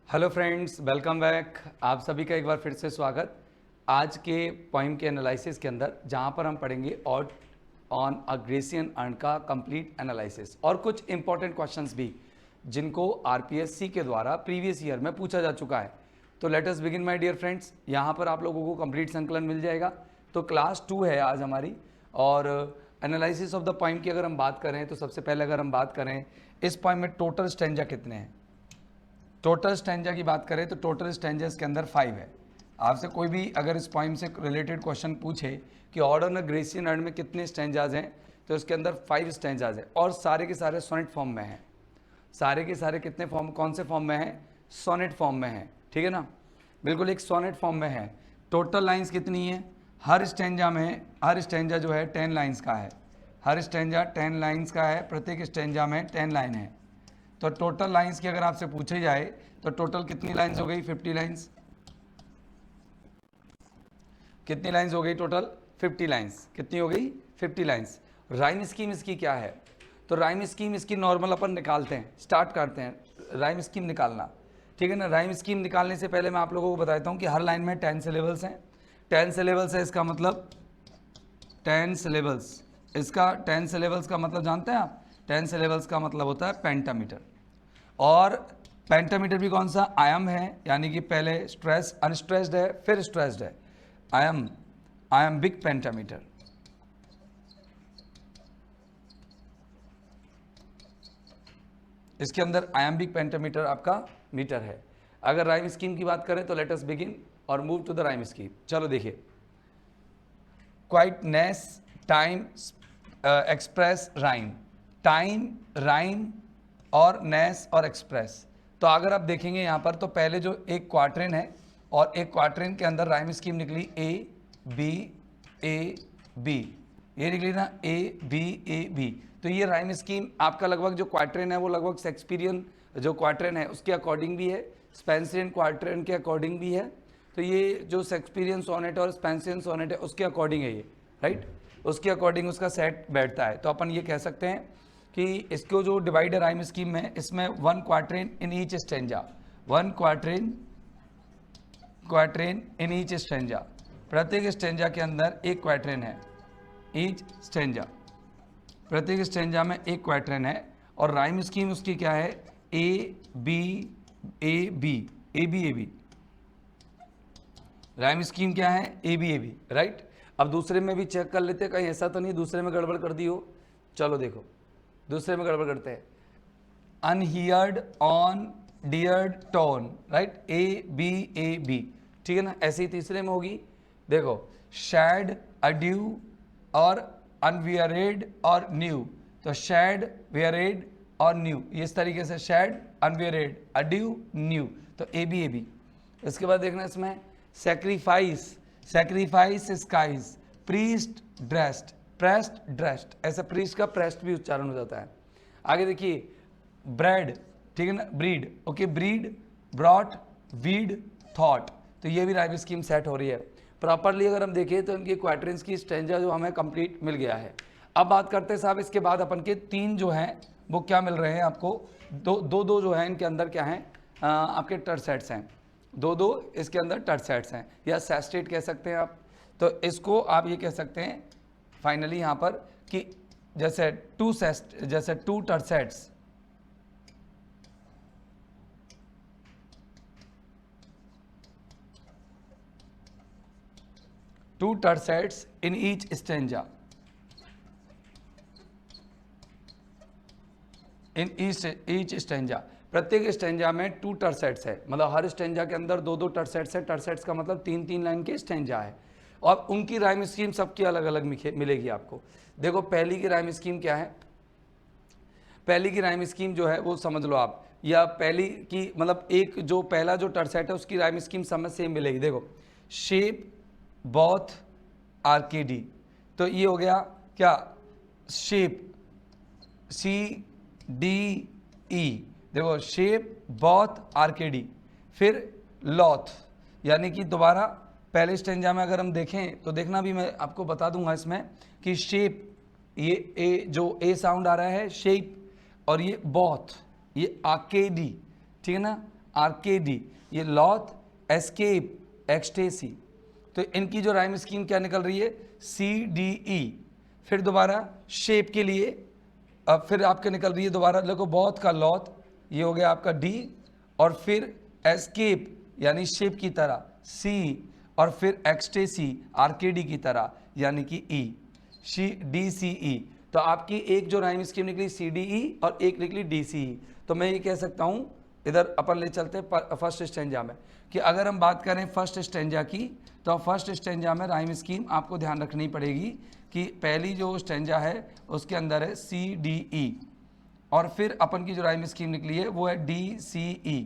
Hello friends, welcome back. आप सभी का एक बार फिर से स्वागत। आज के पोइम के एनालिसिस के अंदर जहां पर हम पढ़ेंगे odd on a Grecian earn का कंप्लीट एनालिसिस और कुछ इंपॉर्टेंट क्वेश्चंस भी जिनको आरपीएससी के द्वारा प्रीवियस ईयर में पूछा जा चुका है। तो let us begin my dear friends. यहां पर आप लोगों को कंप्लीट संकलन मिल जाएगा। तो क्लास 2 है आज हमारी। और एनालिसिस ऑफ द पोइम की अगर हम बात करें तो सबसे पहले अगर हम बात करें इस पोइम में टोटल स्टैंजा कितने हैं। टोटल स्टैंजा की बात करें तो टोटल स्टैंजर्स के अंदर 5 है। आपसे कोई भी अगर इस पॉइंट से रिलेटेड क्वेश्चन पूछे कि odd on a Grecian urn में कितने स्टैंजाज हैं, तो इसके अंदर 5 स्टैंजाज हैं और सारे के सारे सोनेट फॉर्म में हैं। सारे के सारे कितने फॉर्म, कौन से फॉर्म में हैं? सोनेट फॉर्म में हैं, ठीक है ना, बिल्कुल एक सोनेट फॉर्म में है। टोटल लाइन्स कितनी है? हर स्टैंजा में, हर स्टैंजा जो है 10 लाइन्स का है। हर स्टैंजा 10 लाइन्स का है, प्रत्येक स्टैंजा में 10 लाइन है। तो टोटल लाइंस की अगर आपसे पूछे जाए तो टोटल कितनी लाइंस हो गई? 50 लाइंस। कितनी लाइंस हो गई टोटल? 50 लाइंस। कितनी हो गई? 50 लाइंस। राइम स्कीम इसकी क्या है? तो राइम स्कीम इसकी नॉर्मल अपन निकालते हैं, स्टार्ट करते हैं राइम स्कीम निकालना, ठीक है ना। राइम स्कीम निकालने से पहले मैं आप लोगों को बताता हूँ कि हर लाइन में 10 सिलेबल्स हैं। 10 सिलेबल्स है, इसका मतलब 10 सिलेबल्स। इसका 10 सिलेबल्स का मतलब जानते हैं आप? 10 सिलेबल्स का मतलब होता है पेंटामीटर। और पेंटामीटर भी कौन सा? आयम है, यानी कि पहले स्ट्रेस अनस्ट्रेस्ड है फिर स्ट्रेस्ड है। आयम बिग पेंटामीटर। इसके अंदर आयम्बिक पेंटामीटर आपका मीटर है। अगर राइम स्कीम की बात करें तो लेट अस बिगिन और move to the rhyme scheme. चलो देखिए, quietness, time, express, rhyme. Time, rhyme और नेस और एक्सप्रेस। तो अगर आप देखेंगे यहाँ पर तो पहले जो एक क्वार्टरिन है और एक क्वार्टरिन के अंदर राइम स्कीम निकली ए बी ए बी, ये निकली ना ए बी। तो ये राइम स्कीम आपका लगभग जो क्वार्टरिन है वो लगभग शेक्सपियरियन जो क्वार्टरिन है उसके अकॉर्डिंग भी है, स्पेंसरियन क्वार्टरिन के अकॉर्डिंग भी है। तो ये जो शेक्सपियरियन सोनेट और स्पेंसरियन सोनेट है उसके अकॉर्डिंग है ये, राइट, उसके अकॉर्डिंग उसका सेट बैठता है। तो अपन ये कह सकते हैं कि इसको जो डिवाइडर राइम स्कीम में, इसमें 1 quatrain in each stanza, 1 quatrain in each stanza. प्रत्येक स्टैंजा के अंदर एक क्वार्टरिन है, ईच स्टैंजा, प्रत्येक स्टैंजा में एक क्वार्टरिन है। और राइम स्कीम उसकी क्या है? A B A B. Rhyme scheme क्या है? A B, right. अब दूसरे में भी चेक कर लेते हैं, कहीं ऐसा तो नहीं दूसरे में गड़बड़ कर दी हो। चलो देखो, दूसरे में गड़बड़ करते हैं। अनहियर्ड, ऑन, डियर्ड, टोन, राइट, ए बी, ठीक है ना। ऐसे ही तीसरे में होगी, देखो, शैड, अड्यू और अनवियरेड और न्यू। तो शैड, वियरेड और न्यू, इस तरीके से शैड, अनवियरेड, अड्यू, न्यू। तो ए बी। इसके बाद देखना इसमें sacrifice, skies, priest, dressed, pressed, dressed. ऐसा प्रीस्ट का प्रेस्ट भी उच्चारण हो जाता है। आगे देखिए, ब्रेड, ठीक है ना, breed, okay, breed, brought, weed, thought. तो ये भी राइम स्कीम सेट हो रही है प्रॉपरली। अगर हम देखें तो इनकी क्वार्टरिन्स की स्टैंजा जो हमें कंप्लीट मिल गया है। अब बात करते हैं साहब, इसके बाद अपन के 3 जो हैं वो क्या मिल रहे हैं आपको? दो जो हैं इनके अंदर क्या हैं? आपके टर्सेट्स हैं, 2 इसके अंदर टर्सेट्स हैं, या सेस्टेट कह सकते हैं आप। तो इसको आप ये कह सकते हैं फाइनली यहाँ पर कि जैसे 2 tercets, two tercets in each stanza, in each stanza. प्रत्येक स्टैंजा में 2 टर्सेट्स है, मतलब हर स्टैंजा के अंदर 2 टर्सेट्स है। टर्सेट्स का मतलब 3 लाइन के स्टैंजा है और उनकी राइम स्कीम सबकी अलग अलग मिलेगी आपको। देखो, पहली की राइम स्कीम क्या है? पहली की राइम स्कीम जो है वो समझ लो आप, या पहली की मतलब एक जो पहला जो टर्सेट है उसकी राइम स्कीम समझ सेम मिलेगी। देखो, शेप, बॉथ, आर्केडी। तो ये हो गया क्या? Shape, CDE। देखो, शेप, बॉथ, आर्केडी, फिर लॉथ, यानी कि दोबारा पहले स्टेंजा में अगर हम देखें तो देखना भी मैं आपको बता दूंगा इसमें कि शेप, ये ए जो ए साउंड आ रहा है शेप, और ये बॉथ, ये आर्केडी, ठीक है ना, आर्केडी, ये लॉथ, एस्केप, एक्सटेसी। तो इनकी जो राइम स्कीम क्या निकल रही है, सी डी ई। फिर दोबारा शेप के लिए अब फिर आपके निकल रही है दोबारा, देखो बहुत का लॉथ, ये हो गया आपका डी, और फिर एस्केप यानी शेप की तरह सी, और फिर एक्सटेसी आर्केडी की तरह यानी कि ई, सी डी सी ई। तो आपकी एक जो राइम स्कीम निकली सी डी ई और एक निकली डी सी ई। तो मैं ये कह सकता हूँ, इधर अपन ले चलते हैं फर्स्ट स्टेंजा में, कि अगर हम बात करें फर्स्ट स्टेंजा की, तो फर्स्ट स्टेंजा में राइम स्कीम आपको ध्यान रखनी पड़ेगी कि पहली जो स्टेंजा है उसके अंदर है सी डी ई, और फिर अपन की जो राइम स्कीम निकली है वो है डी सी ई,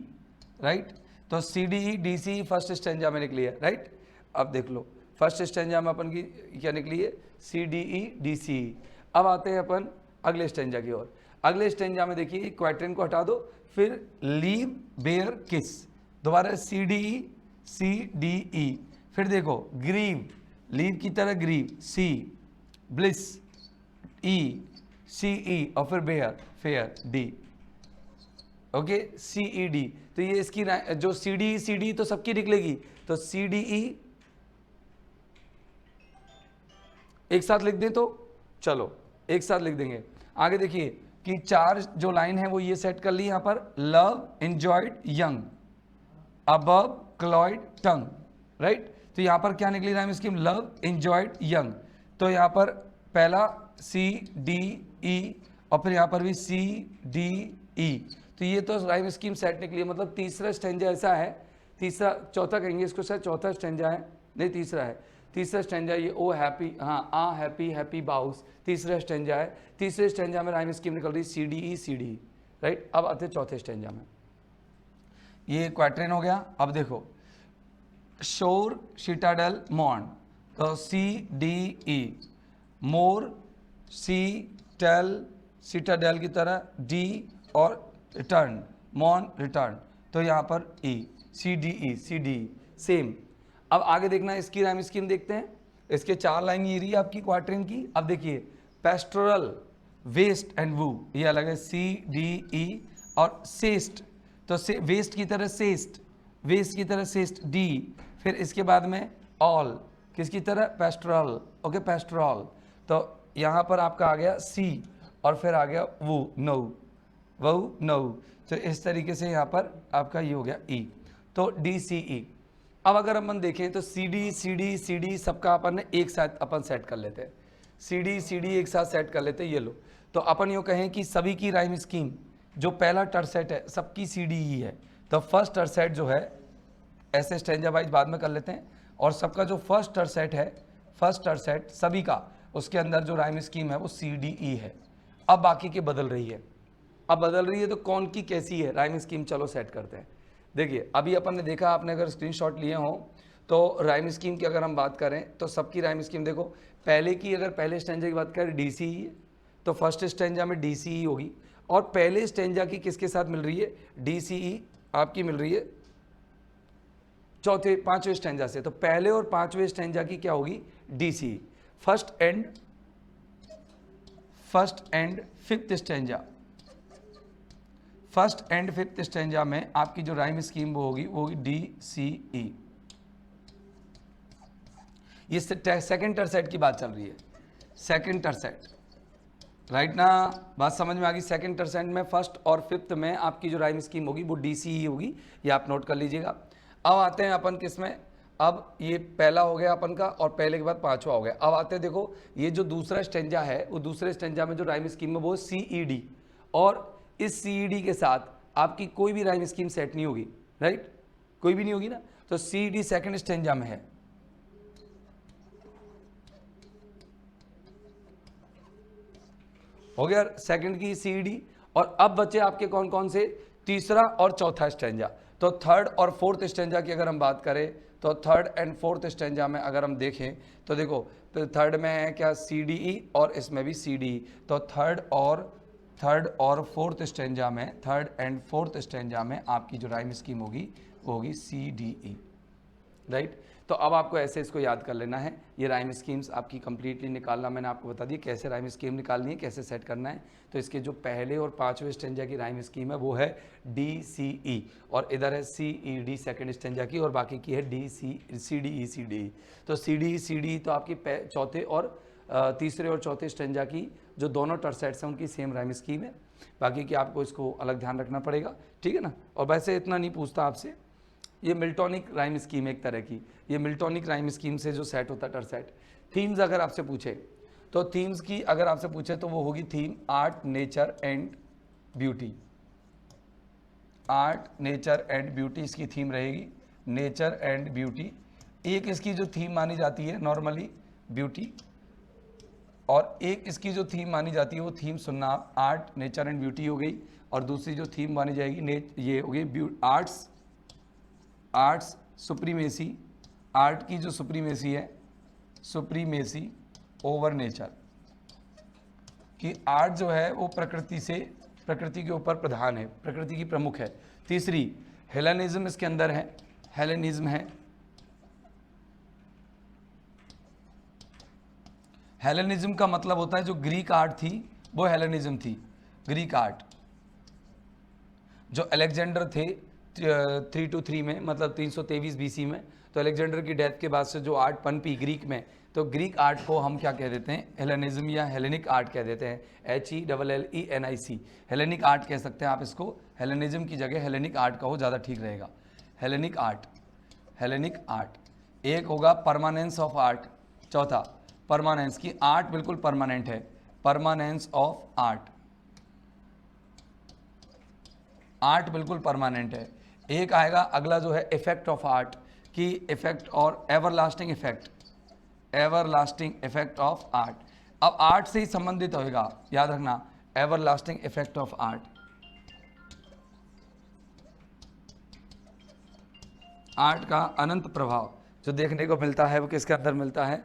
राइट। तो C D E D C first stanza में निकली है, राइट। अब देख लो फर्स्ट स्टेंजा में अपन की क्या निकली है, सी डी ई डी सी ई। अब आते हैं अपन अगले स्टेंजा की ओर। अगले स्टेंजा में देखिए क्वार्टेन को हटा दो, फिर लीव बेयर किस, दोबारा सी डी ई, फिर देखो ग्रीव, लीव की तरह ग्रीव सी, ब्लिस ई, सी ई, और फिर बेयर फेयर डी, ओके सी ई डी। तो ये इसकी जो सी डी तो सबकी निकलेगी, तो सी डी ई एक साथ लिख दें, तो चलो एक साथ लिख देंगे। आगे देखिए कि चार जो लाइन है वो ये सेट कर ली यहां पर, love enjoyed young, above Claude टंग, राइट। तो यहां पर क्या निकली rhyme scheme, love enjoyed young. तो यहां पर पहला सी डी ई, और फिर यहां पर भी सी डी ई। तो ये तो राइम स्कीम सेट निकली है, मतलब तीसरा स्टेंजा ऐसा है, तीसरा चौथा कहेंगे इसको, शायद चौथा स्टेंजा है, नहीं तीसरा है, तीसरा स्टेंजा ये ओ हैप्पी, हाँ आ हैप्पी हैप्पी बाउस, तीसरा स्टेंजा है। तीसरे स्टेंजा में राइम स्कीम निकल रही सी डी ई, राइट। अब आते चौथे स्टेंजा में, ये क्वार्टेन हो गया। अब देखो शोर सिटाडेल मॉन, तो सी डी ई, मोर सी टेल सिटाडेल की तरह डी, और रिटर्न मॉन रिटर्न, तो यहाँ पर ई, सी डी सेम। अब आगे देखना इसकी राइम स्कीम देखते हैं। इसके चार लाइन ये रही है आपकी क्वार्टेन की। अब देखिए पेस्टोरल, वेस्ट एंड वू, ये अलग है सी डी ई, और सेस्ट, तो वेस्ट की तरह सेस्ट, वेस्ट की तरह सेस्ट डी, फिर इसके बाद में ऑल, किसकी तरह पेस्टोरल, ओके पेस्टोरल। तो यहाँ पर आपका आ गया सी, और फिर आ गया वो नौ। तो इस तरीके से यहाँ पर आपका ये हो गया ई, तो डी सी ई। अब अगर अपन देखें तो सी डी सबका अपन ने एक साथ अपन सेट कर लेते हैं, सी डी एक साथ सेट कर लेते हैं। ये लो, तो अपन यूँ कहें कि सभी की राइम स्कीम जो पहला टर्सेट है सबकी सी डी ई है, तो फर्स्ट टर्सेट जो है ऐसे स्टेंजा वाइज बाद में कर लेते हैं, और सबका जो फर्स्ट टर्सेट है, फर्स्ट टर्सेट सभी का, उसके अंदर जो राइम स्कीम है वो सी डी ई है। अब बाकी की बदल रही है, अब बदल रही है, तो कौन की कैसी है राइम स्कीम, चलो सेट करते हैं। देखिए अभी अपन ने देखा, आपने अगर स्क्रीनशॉट लिए हो तो राइम स्कीम की अगर हम बात करें तो सबकी राइम स्कीम देखो, पहले की अगर पहले स्टेंजा की बात करें डी सी ई, तो फर्स्ट स्टेंजा में डी सी ई होगी, और पहले स्टेंजा की किसके साथ मिल रही है, डी सी ई आपकी मिल रही है पांचवें स्टेंजा से, तो पहले और पांचवें स्टेंजा की क्या होगी, D C E. First and fifth stanza, first and fifth stanza में आपकी जो राइम स्कीम वो होगी डी सी ई। ये सेकंड टर्सेट की बात चल रही है, सेकंड टर्सेट, राइट ना, बात समझ में आ गई। सेकंड टर्सेट में फर्स्ट और फिफ्थ में आपकी जो राइम स्कीम होगी वो डी सी ई होगी, ये आप नोट कर लीजिएगा। अब आते हैं अपन किस में, अब ये पहला हो गया अपन का, और पहले के बाद पांचवा हो गया। अब आते हैं देखो, ये जो दूसरा स्टेंजा है वो दूसरे स्टेंजा में जो राइम स्कीम है वो सी ई डी, और इस सी ई डी के साथ आपकी कोई भी राइम स्कीम सेट नहीं होगी, राइट, कोई भी नहीं होगी ना। तो सी ई डी सेकेंड स्टेंजा में है, हो गया सेकंड की सी ई डी। और अब बचे आपके कौन कौन से, तीसरा और चौथा स्टेंजा। तो थर्ड और फोर्थ स्टेंजा की अगर हम बात करें तो थर्ड एंड फोर्थ स्टेंजा में अगर हम देखें तो देखो, तो थर्ड में है क्या सी डी ई, और इसमें भी सी डी ई। तो थर्ड और फोर्थ स्टेंजा में, थर्ड एंड फोर्थ स्टेंजा में आपकी जो राइम स्कीम होगी वो होगी सी डी ई, राइट। तो तो अब आपको ऐसे इसको याद कर लेना है। ये राइम स्कीम्स आपकी कंप्लीटली निकालना मैंने आपको बता दी कैसे राइम स्कीम निकालनी है, कैसे सेट करना है। तो इसके जो पहले और पांचवें स्टेंजा की राइम स्कीम है वो है DCE, और इधर है CED सेकंड स्टेंजा की, और बाकी की है CDE CDE। तो CDE CDE तो आपकी चौथे और तीसरे और चौथे स्टेंजा की जो दोनों टर्सेट्स हैं उनकी सेम राइम स्कीम है। बाकी की आपको इसको अलग ध्यान रखना पड़ेगा, ठीक है ना। और वैसे इतना नहीं पूछता आपसे, ये मिल्टॉनिक राइम स्कीम एक तरह की, ये मिल्टॉनिक राइम स्कीम से जो सेट होता है टर्सेट। थीम्स अगर आपसे पूछे तो थीम्स की अगर आपसे पूछे तो वो होगी theme art nature and beauty. Art nature and beauty इसकी थीम रहेगी, नेचर एंड ब्यूटी। एक इसकी जो थीम मानी जाती है नॉर्मली ब्यूटी, और एक इसकी जो थीम मानी जाती है वो थीम सुनना आप, आर्ट नेचर एंड ब्यूटी हो गई। और दूसरी जो थीम मानी जाएगी ये हो गई आर्ट्स सुप्रीमेसी। आर्ट की जो सुप्रीमेसी है, सुप्रीमेसी ओवर नेचर, कि आर्ट जो है वो प्रकृति के ऊपर प्रधान है, प्रकृति की प्रमुख है। तीसरी हेलेनिज्म इसके अंदर है, हेलेनिज्म है। हेलेनिज्म का मतलब होता है जो ग्रीक आर्ट थी वो हेलेनिज्म थी। ग्रीक आर्ट जो अलेक्जेंडर थे 323 में, मतलब 323 BC में, तो अलेक्जेंडर की डेथ के बाद से जो आर्ट पनपी ग्रीक में, तो ग्रीक आर्ट को हम क्या कह देते हैं, हेलेनिज्म या हेलेनिक आर्ट कह देते हैं। HELLENIC, हेलेनिक आर्ट कह सकते हैं आप इसको। हेलेनिज्म की जगह हेलेनिक आर्ट कहो, ज़्यादा ठीक रहेगा। Hellenic art, Hellenic art. एक होगा परमानेंस ऑफ आर्ट, चौथा परमानेंस की आर्ट बिल्कुल परमानेंट है, परमानेंस ऑफ आर्ट, आर्ट बिल्कुल परमानेंट है। एक आएगा अगला जो है इफेक्ट ऑफ आर्ट, की इफेक्ट और everlasting effect, everlasting effect of art. अब आर्ट से ही संबंधित होएगा, याद रखना, everlasting effect of art. Art का अनंत प्रभाव जो देखने को मिलता है वो किसके अंदर मिलता है,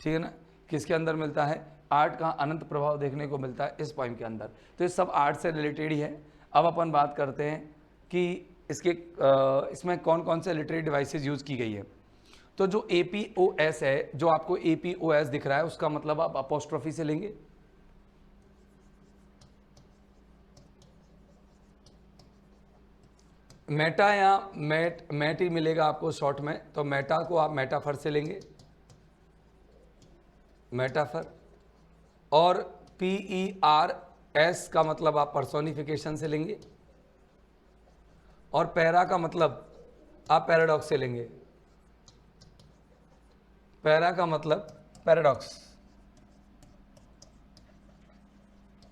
ठीक है ना, किसके अंदर मिलता है, आर्ट का अनंत प्रभाव देखने को मिलता है इस पॉइंट के अंदर। तो ये सब आर्ट से रिलेटेड ही है। अब अपन बात करते हैं कि इसमें कौन कौन से लिटरेरी डिवाइसेस यूज़ की गई है। तो जो APOS है, जो आपको APOS दिख रहा है, उसका मतलब आप अपोस्ट्रोफी से लेंगे। मेटा या मैट ही मिलेगा आपको शॉर्ट में, तो मेटा को आप मेटाफर से लेंगे, मेटाफर। और PERS का मतलब आप पर्सोनिफिकेशन से लेंगे, और पैरा का मतलब आप पैराडॉक्स से लेंगे। पैरा का मतलब पैराडॉक्स,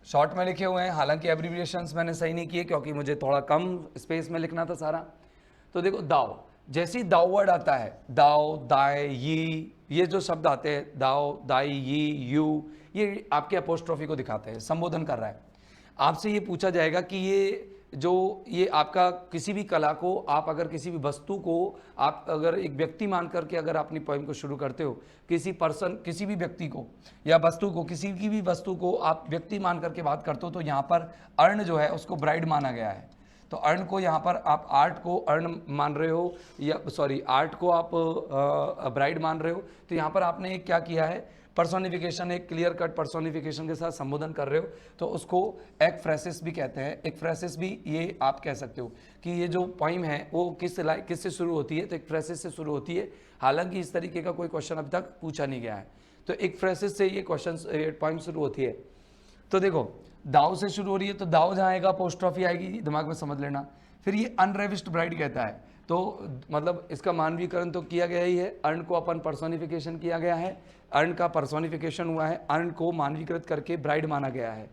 शॉर्ट में लिखे हुए हैं, हालांकि एब्रीविएशंस मैंने सही नहीं किए क्योंकि मुझे थोड़ा कम स्पेस में लिखना था सारा। तो देखो दाव, जैसे ही दाव वर्ड आता है, दाव, दाय, ये जो शब्द आते हैं, दाव, दाई, यू, ये आपके अपोस्ट्रोफी को दिखाते हैं, संबोधन कर रहा है। आपसे ये पूछा जाएगा कि ये आपका किसी भी कला को, आप अगर किसी भी वस्तु को, आप अगर एक व्यक्ति मान करके अगर अपनी पोएम को शुरू करते हो, किसी पर्सन, किसी भी व्यक्ति को या वस्तु को, किसी की भी वस्तु को आप व्यक्ति मान करके बात करते हो, तो यहाँ पर अर्ण जो है उसको ब्राइड माना गया है। तो अर्ण को यहाँ पर आप आर्ट को अर्ण मान रहे हो, या सॉरी आर्ट को आप ब्राइड मान रहे हो, तो यहाँ पर आपने क्या किया है, पर्सोनिफिकेशन, एक क्लियर कट पर्सोनिफिकेशन के साथ संबोधन कर रहे हो, तो उसको एक्फ्रेसिस भी कहते हैं। एक्फ्रेसिस भी ये आप कह सकते हो कि ये जो पोइम है वो किससे शुरू होती है, तो एक्फ्रेसिस से शुरू होती है। हालांकि इस तरीके का कोई क्वेश्चन अभी तक पूछा नहीं गया है, तो एक्फ्रेसिस से ये क्वेश्चन पोइम शुरू होती है। तो देखो दाव से शुरू हो रही है, तो दाव जहाँ आएगा अपोस्ट्रोफी आएगी, दिमाग में समझ लेना। फिर ये अनरेविस्ड ब्राइड कहता है, तो मतलब इसका मानवीकरण तो किया गया ही है, अर्ण को अपन पर्सोनिफिकेशन किया गया है, अर्ण का पर्सोनिफिकेशन हुआ है, अर्ण को मानवीकृत करके ब्राइड माना गया है।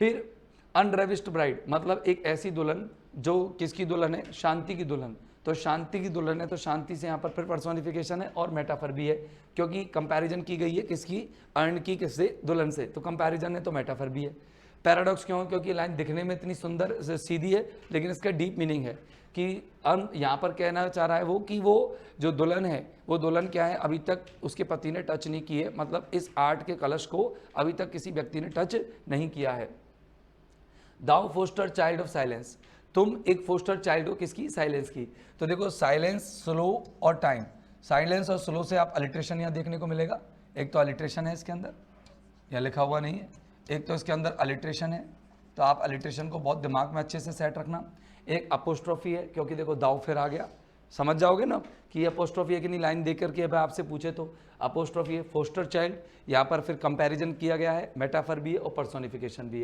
फिर अनरेविस्ड ब्राइड मतलब एक ऐसी दुल्हन जो किसकी दुल्हन है, शांति की दुल्हन, तो शांति की दुल्हन है, तो शांति से यहाँ पर फिर पर्सोनिफिकेशन है और मेटाफर भी है, क्योंकि कंपैरिजन की गई है किसकी, अर्ण की किससे, दुल्हन से, तो कंपैरिजन है तो मेटाफर भी है। पैराडॉक्स क्यों, क्योंकि लाइन दिखने में इतनी सुंदर सीधी है लेकिन इसका डीप मीनिंग है कि यहाँ पर कहना चाह रहा है वो कि वो जो दुल्हन है, वो दुल्हन क्या है, अभी तक उसके पति ने टच नहीं किए, मतलब इस आर्ट के कलश को अभी तक किसी व्यक्ति ने टच नहीं किया है। दाउ फोस्टर चाइल्ड ऑफ साइलेंस, तुम एक फोस्टर चाइल्ड हो किसकी, साइलेंस की। तो देखो साइलेंस, स्लो और टाइम, साइलेंस और स्लो से आप अलिट्रेशन यहाँ देखने को मिलेगा। एक तो अलिट्रेशन है इसके अंदर, यहाँ लिखा हुआ नहीं है, एक तो इसके अंदर अलिट्रेशन है, तो आप अलिट्रेशन को बहुत दिमाग में अच्छे से सेट रखना। एक अपोस्ट्रोफी है, क्योंकि देखो दाव फिर आ गया, समझ जाओगे ना कि ये अपोस्ट्रोफी है कि नहीं, लाइन देख करके भाई आपसे पूछे तो अपोस्ट्रोफी है। फोस्टर चाइल्ड, यहाँ पर फिर कंपैरिजन किया गया है, मेटाफर भी है और पर्सोनिफिकेशन भी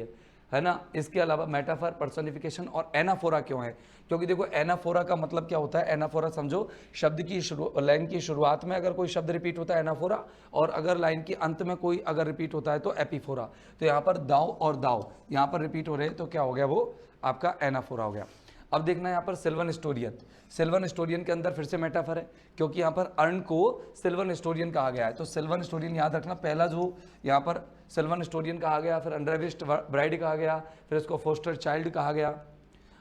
है ना। इसके अलावा मेटाफर, पर्सोनिफिकेशन और एनाफोरा क्यों है, क्योंकि देखो एनाफोरा का मतलब क्या होता है, एनाफोरा समझो शब्द की लाइन की शुरुआत में अगर कोई शब्द रिपीट होता है एनाफोरा, और अगर लाइन के अंत में कोई अगर रिपीट होता है तो एपीफोरा। तो यहाँ पर दाव और दाव यहाँ पर रिपीट हो रहे हैं, तो क्या हो गया, वो आपका एनाफोरा हो गया। अब देखना यहाँ पर सिल्वन स्टोरियन, सिल्वन स्टोरियन के अंदर फिर से मेटाफर है, क्योंकि यहाँ पर अर्न को सिल्वन स्टोरियन कहा गया है। तो सिल्वन स्टोरियन याद रखना, पहला जो यहाँ पर सिल्वन स्टोरियन कहा गया, फिर अंडरविस्ट ब्राइड कहा गया, फिर इसको फोस्टर चाइल्ड कहा गया।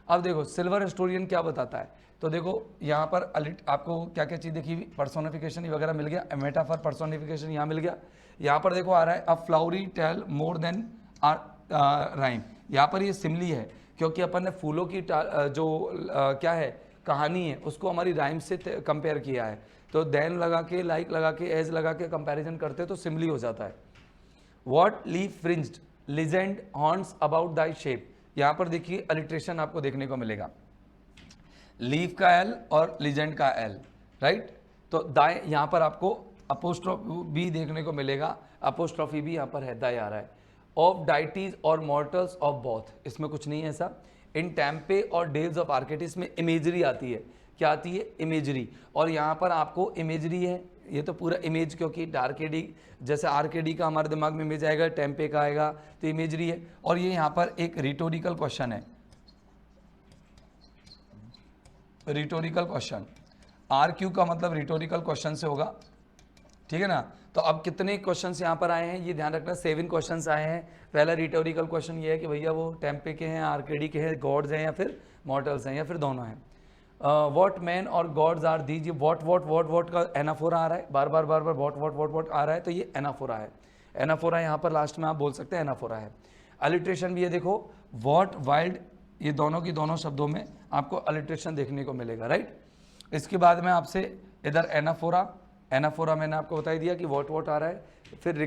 अब देखो सिल्वर स्टोरियन क्या बताता है, तो देखो यहाँ पर आपको क्या क्या चीज़ देखी, पर्सोनिफिकेशन वगैरह मिल गया, मेटाफर पर्सोनिफिकेशन यहाँ मिल गया। यहाँ पर देखो आ रहा है a flowery tale more than rhyme, यहाँ पर ये सिमली है, क्योंकि अपन ने फूलों की क्या है कहानी है उसको हमारी राइम से कंपेयर किया है, तो देन लगा के, लाइक लगा के, एज लगा के कंपैरिजन करते तो सिमली हो जाता है। What leaf fringed legend horns about Dai shape, यहाँ पर देखिए अलिट्रेशन आपको देखने को मिलेगा, लीफ का एल और लिजेंड का एल, राइट। तो दाए यहाँ पर आपको अपोस्ट्रोफी भी देखने को मिलेगा, अपोस्ट्रोफी भी यहाँ पर है, दाए आ रहा है। ऑफ डाइटीज और मॉर्टल्स ऑफ बोथ, इसमें कुछ नहीं है ऐसा। इन टेम्पे और डेल्स ऑफ आर्केटिस में इमेजरी आती है, क्या आती है, इमेजरी। और यहाँ पर आपको इमेजरी है, ये तो पूरा इमेज, क्योंकि आरकेडी जैसे आरकेडी का हमारे दिमाग में इमेज आएगा, टेम्पे का आएगा, तो इमेजरी है। और ये यहाँ पर एक रिटोरिकल क्वेश्चन है, रिटोरिकल क्वेश्चन, आर क्यू का मतलब रिटोरिकल क्वेश्चन से होगा, ठीक है ना। तो अब कितने क्वेश्चंस यहाँ पर आए हैं ये ध्यान रखना, 7 क्वेश्चंस आए हैं। पहला रिटोरिकल क्वेश्चन ये है कि भैया वो टेम्पे के हैं, आरकेडी के हैं, गॉड्स हैं या फिर मॉर्टल्स हैं या फिर दोनों हैं। व्हाट मैन और गॉड्स आर दीज, ये वॉट का एनाफोरा आ रहा है, बार बार वॉट आ रहा है, तो ये एनाफोरा है। एनाफोरा यहाँ पर लास्ट में आप बोल सकते हैं एनाफोरा है। अलिट्रेशन भी है, देखो वॉट, वाइल्ड, ये दोनों की दोनों शब्दों में आपको अलिट्रेशन देखने को मिलेगा, राइट। इसके बाद में आपसे इधर एनाफोरा मैंने आपको बता ही दिया कि वॉट आ रहा है। फिर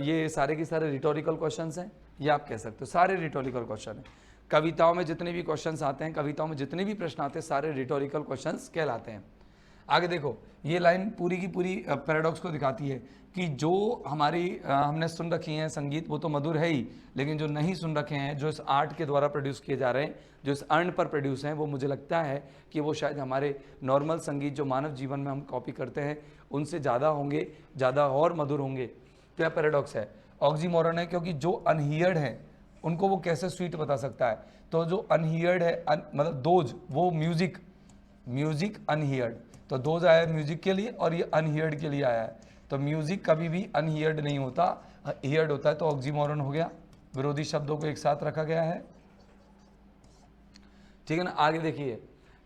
ये सारे के सारे रिटोरिकल क्वेश्चंस हैं, ये आप कह सकते हो सारे रिटोरिकल क्वेश्चन हैं। कविताओं में जितने भी क्वेश्चंस आते हैं, कविताओं में जितने भी प्रश्न आते हैं, सारे रिटोरिकल क्वेश्चंस कहलाते हैं। आगे देखो, ये लाइन पूरी की पूरी पैराडॉक्स को दिखाती है कि जो हमारी हमने सुन रखी हैं संगीत वो तो मधुर है ही, लेकिन जो नहीं सुन रखे हैं, जो इस आर्ट के द्वारा प्रोड्यूस किए जा रहे हैं, जो इस अर्न पर प्रोड्यूस हैं, वो मुझे लगता है कि वो शायद हमारे नॉर्मल संगीत जो मानव जीवन में हम कॉपी करते हैं उनसे ज़्यादा होंगे, ज़्यादा और मधुर होंगे। क्या पैराडॉक्स है, ऑक्सीमोरन है, क्योंकि जो अनहियर्ड है उनको वो कैसे स्वीट बता सकता है। तो जो अनहियर्ड है मतलब दोज, वो म्यूजिक अनहियर्ड, तो दोज आया है म्यूजिक के लिए और ये अनहियर्ड के लिए आया है। तो म्यूजिक कभी भी अनहियर्ड नहीं होता, हियर्ड होता है, तो ऑक्सीमोरन हो गया, विरोधी शब्दों को एक साथ रखा गया है, ठीक है ना। आगे देखिए,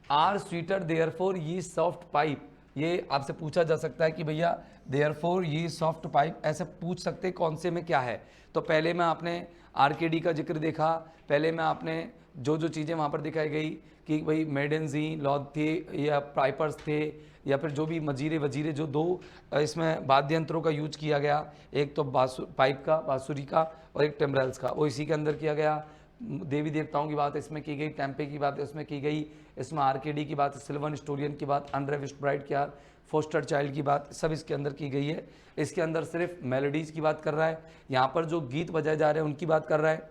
आर स्वीटर देयरफॉर ये सॉफ्ट पाइप, ये आपसे पूछा जा सकता है कि भैया देयरफॉर ये सॉफ्ट पाइप, ऐसे पूछ सकते कौन से में क्या है। तो पहले में आपने आरकेडी का जिक्र देखा, पहले में आपने जो जो चीज़ें वहाँ पर दिखाई गई कि भाई मेडेंजी लॉद थे या पाइपर्स थे, या फिर जो भी मजीरे वजीरे, जो दो इसमें वाद्य यंत्रों का यूज किया गया, एक तो पाइप का, बांसुरी का, और एक टेम्ब्रेल्स का, वो इसी के अंदर किया गया। देवी देवताओं की बात इसमें की गई, टेम्पे की बात इसमें की गई, इसमें आरकेडी की बात, सिल्वन स्टोरियन की बात, अनरेविस्ट ब्राइड की, फोस्टर चाइल्ड की बात, सब इसके अंदर की गई है। इसके अंदर सिर्फ मेलोडीज़ की बात कर रहा है, यहाँ पर जो गीत बजाए जा रहे हैं उनकी बात कर रहा है,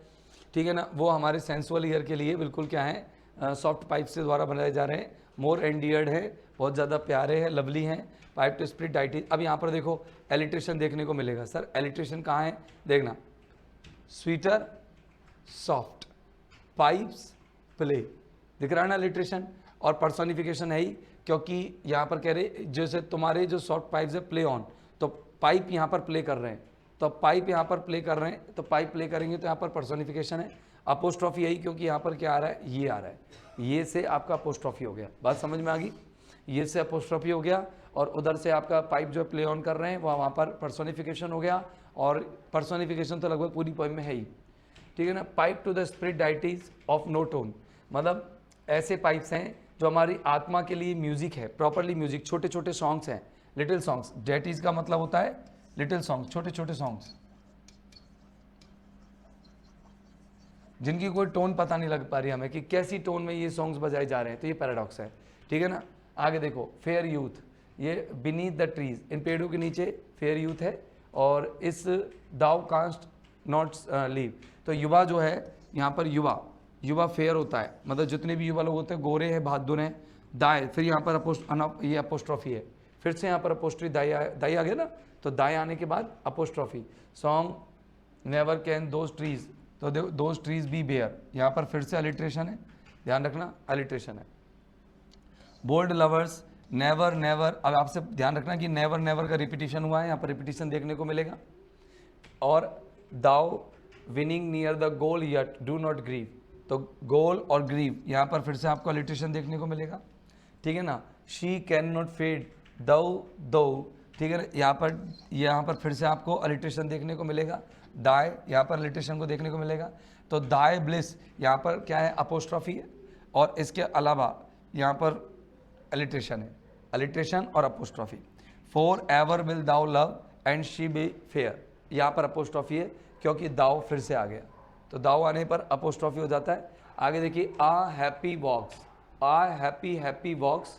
ठीक है ना। वो हमारे सेंसुअल ईयर के लिए बिल्कुल क्या है, सॉफ्ट पाइप से द्वारा बनाए जा रहे हैं, मोर एंडियर्ड है, बहुत ज़्यादा प्यारे हैं, लवली हैं, पाइप टू स्प्लिट डाइटी। अब यहाँ पर देखो एलिट्रेशन देखने को मिलेगा। सर एलिट्रेशन कहाँ है, देखना, स्वीटर सॉफ्ट पाइप्स प्ले, दिख रहा है ना एलिट्रेशन, और पर्सोनिफिकेशन है ही, क्योंकि यहाँ पर कह रहे जैसे तुम्हारे जो सॉफ्ट पाइप्स है प्ले ऑन, तो पाइप यहाँ पर प्ले कर रहे हैं, तो पाइप यहाँ पर प्ले कर रहे हैं, तो पाइप प्ले करेंगे तो यहाँ पर पर्सोनिफिकेशन है। अपोस्ट्रॉफी यही, क्योंकि यहाँ पर क्या आ रहा है, ये आ रहा है, ये से आपका अपोस्ट्रॉफी हो गया, बात समझ में आ गई, ये से अपोस्ट्रॉफी हो गया, और उधर से आपका पाइप जो प्ले ऑन कर रहे हैं वहाँ पर पर्सोनिफिकेशन हो गया, और पर्सोनिफिकेशन तो लगभग पूरी पोएम में है ही, ठीक है ना। Pipe to the spirit ditties of no tone, मतलब ऐसे पाइप्स हैं जो हमारी आत्मा के लिए म्यूजिक है, प्रॉपरली म्यूजिक, छोटे छोटे सॉन्ग्स हैं, लिटिल सॉन्ग्स, डेटीज का मतलब होता है लिटिल सॉन्ग्स, छोटे छोटे सॉन्ग्स जिनकी कोई टोन पता नहीं लग पा रही हमें कि कैसी टोन में ये सॉन्ग्स बजाए जा रहे हैं, तो ये पैराडॉक्स है, ठीक है ना। आगे देखो फेयर यूथ, ये बीनीथ द ट्रीज, इन पेड़ों के नीचे फेयर यूथ है, और इस दाउ कांस्ट नॉट लीव, तो युवा जो है यहाँ पर युवा फेयर होता है, मतलब जितने भी युवा लोग होते हैं गोरे हैं, बहादुर हैं। दाएं, फिर यहाँ पर ये अपोस्ट्रॉफी है, फिर से यहाँ पर अपोस्ट्री दाई आ गया ना, तो दाएं आने के बाद apostrophe. Song never can those trees, तो देखो दोज ट्रीज बी बेयर, यहाँ पर फिर से अलिट्रेशन है, ध्यान रखना अलिट्रेशन है। बोल्ड लवर्स, नेवर नेवर, अब आपसे ध्यान रखना कि नेवर नेवर का रिपीटिशन हुआ है, यहाँ पर रिपीटिशन देखने को मिलेगा। और thou winning near the goal yet do not grieve, तो गोल और ग्रीव यहाँ पर फिर से आपको अलिट्रेशन देखने को मिलेगा, ठीक है ना। शी कैन नॉट फेड दो, ठीक है ना, यहाँ पर फिर से आपको अलिट्रेशन देखने को मिलेगा। दाए, यहाँ पर अलिट्रेशन को देखने को मिलेगा। तो दाए ब्लिस, यहाँ पर क्या है अपोस्ट्रॉफी है, और इसके अलावा यहाँ पर अलिट्रेशन है, अलिट्रेशन और apostrophe. For ever will thou love and she be fair, यहाँ पर अपोस्ट्रॉफी है क्योंकि दाउ फिर से आ गया, तो दाउ आने पर अपोस्ट्रॉफी हो जाता है। आगे देखिए ah happy boughs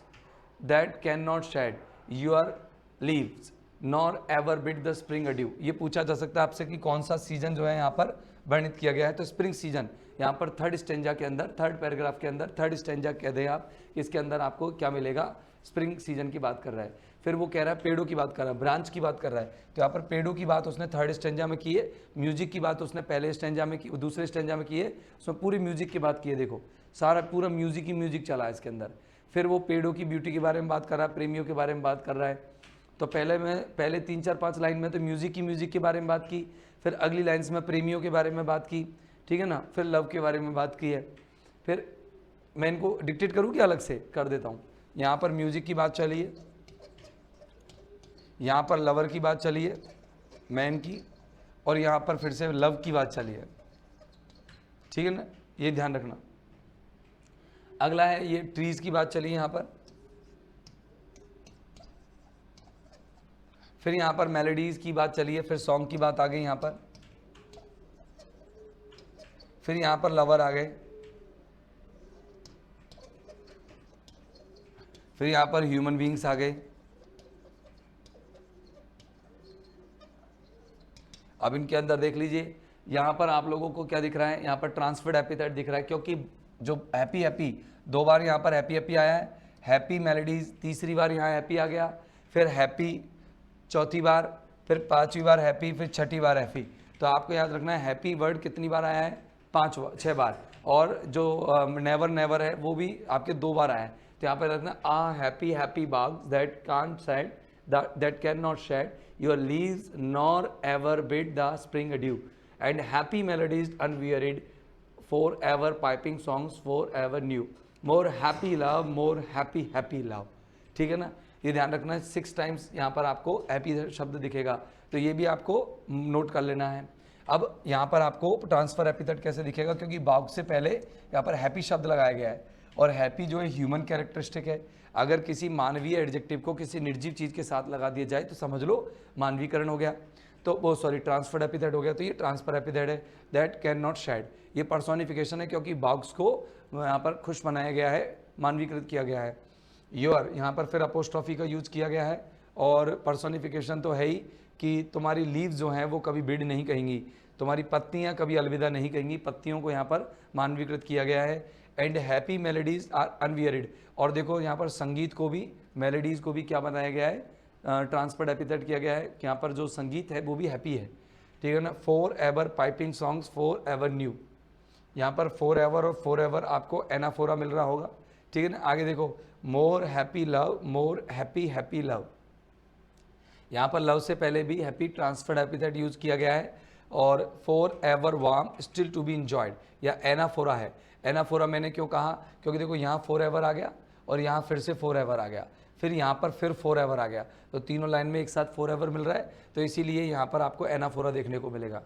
that cannot shed your leaves nor ever bid the spring adieu, ये पूछा जा सकता है आपसे कि कौन सा सीजन जो है यहाँ पर वर्णित किया गया है, तो स्प्रिंग सीजन यहाँ पर थर्ड स्टेंजा के अंदर, थर्ड पैराग्राफ के अंदर थर्ड स्टेंजा कह दें आप, इसके अंदर आपको क्या मिलेगा, स्प्रिंग सीजन की बात कर रहा है। फिर वो कह रहा है पेड़ों की बात कर रहा है, ब्रांच की बात कर रहा है, तो यहाँ पर पेड़ों की बात उसने थर्ड स्टेंजा में की है, म्यूजिक की बात उसने पहले स्टेंजा में की, दूसरे स्टेंजा में की है, उसमें पूरी म्यूजिक की बात की है। देखो सारा पूरा म्यूजिक ही म्यूजिक चला है इसके अंदर। फिर वो पेड़ों की ब्यूटी के बारे में बात कर रहा है, प्रेमियों के बारे में बात कर रहा है। तो पहले 3-4-5 लाइन में तो म्यूजिक के बारे में बात की, फिर अगली लाइन्स में प्रेमियों के बारे में बात की, ठीक है ना, फिर लव के बारे में बात की है। फिर मैं इनको डिक्टेट करूँ कि अलग से कर देता हूँ। यहाँ पर म्यूजिक की बात चली है, यहाँ पर लवर की बात चली है मैन की, और यहाँ पर फिर से लव की बात चली है, ठीक है ना, ये ध्यान रखना। अगला है ये ट्रीज की बात चली है यहाँ पर, फिर यहाँ पर मेलोडीज की बात चली है, फिर सॉन्ग की बात आ गई यहाँ पर, फिर यहाँ पर लवर आ गए, फिर यहाँ पर ह्यूमन बीइंग्स आ गए। अब इनके अंदर देख लीजिए, यहाँ पर आप लोगों को क्या दिख रहा है, यहाँ पर ट्रांसफर्ड एपिथेट दिख रहा है, क्योंकि जो हैप्पी 2 बार यहाँ पर हैप्पी आया है, हैप्पी मेलोडीज तीसरी बार यहाँ हैप्पी आ गया, फिर हैप्पी चौथी बार, फिर 5वीं बार हैप्पी, फिर 6ठी बार हैप्पी। तो आपको याद रखना है हैप्पी वर्ड कितनी बार आया है, 6 बार, और जो नेवर है वो भी आपके 2 बार आया है। तो यहाँ पर रखना ah happy boughs that can't shed that cannot shed your leaves nor ever bid the spring adieu, and happy melodies unwearied, forever piping songs forever new, more happy love, ठीक है ना। ये ध्यान रखना, 6 टाइम्स यहाँ पर आपको हैप्पी शब्द दिखेगा, तो ये भी आपको नोट कर लेना है। अब यहाँ पर आपको ट्रांसफर एपिथेट कैसे दिखेगा, क्योंकि बाग से पहले यहाँ पर हैप्पी शब्द लगाया गया है, और हैप्पी जो है ह्यूमन कैरेक्टरिस्टिक है। अगर किसी मानवीय एडजेक्टिव को किसी निर्जीव चीज़ के साथ लगा दिया जाए तो समझ लो मानवीकरण हो गया, तो वो ट्रांसफर्ड एपिथेट हो गया। तो ये ट्रांसफर एपिथेट है, दैट कैन नॉट शेड, ये पर्सोनिफिकेशन है, क्योंकि बाग्स को यहाँ पर खुश बनाया गया है, मानवीकृत किया गया है। योर यहाँ पर फिर अपोस्ट्रॉफी का यूज किया गया है, और पर्सोनिफिकेशन तो है ही कि तुम्हारी लीव्स जो हैं वो कभी बिड नहीं कहेंगी, तुम्हारी पत्तियाँ कभी अलविदा नहीं कहेंगी, पत्तियों को यहाँ पर मानवीकृत किया गया है। एंड हैप्पी मेलोडीज आर अनवियरिड, और देखो यहाँ पर संगीत को भी, मेलोडीज़ को भी क्या बनाया गया है, ट्रांसफर्ड एपिथेट किया गया है, कि यहाँ पर जो संगीत है वो भी हैप्पी है, ठीक है ना। For ever piping songs for ever new, यहाँ पर फॉर एवर और फॉर एवर आपको एनाफोरा मिल रहा होगा, ठीक है ना। आगे देखो मोर हैप्पी लव, यहाँ पर लव से पहले भी हैप्पी ट्रांसफर्ड एपिथेट यूज किया गया है, और for ever warm still to be enjoyed, या एनाफोरा है। एनाफोरा मैंने क्यों कहा, क्योंकि देखो यहाँ फॉर एवर आ गया, और यहाँ फिर से फॉर एवर आ गया, फिर यहाँ पर फिर फॉर एवर आ गया, तो तीनों लाइन में एक साथ फॉर एवर मिल रहा है, तो इसीलिए यहाँ पर आपको एनाफोरा देखने को मिलेगा।